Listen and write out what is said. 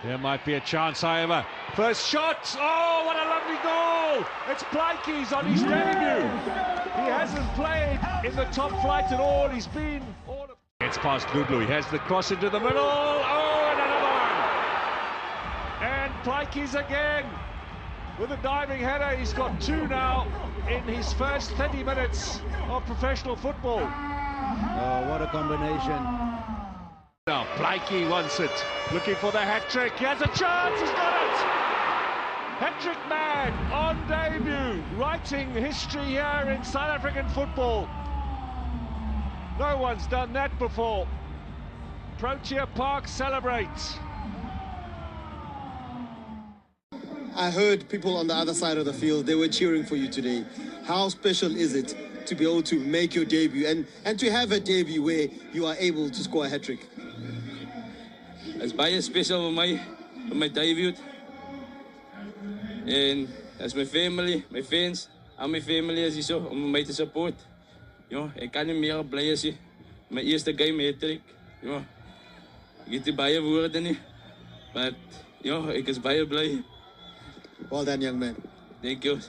There might be a chance, however. First shot. Oh, what a lovely goal! It's Plaatjes on his debut. He hasn't played in the top flight at all. He's been all of... Gets past Lulu. He has the cross into the middle. Oh, and another one. And Plaatjes again with a diving header. He's got two now in his first 30 minutes of professional football. Oh, what a combination. Now, Plaatjes wants it, looking for the hat-trick. He has a chance, he's got it! Hat-trick man on debut, writing history here in South African football. No one's done that before. Protea Park celebrates. I heard people on the other side of the field, they were cheering for you today. How special is it to be able to make your debut and to have a debut where you are able to score a hat-trick? It's baie special vir my debut. En as my family, my fans, al my family is hier so om my te support. Ja, ek kan nie meer bly as my eerste game hat-trick. Ja. Ek het nie baie woorde nie. But ja, ek is baie bly. Well done, young man. Thank you.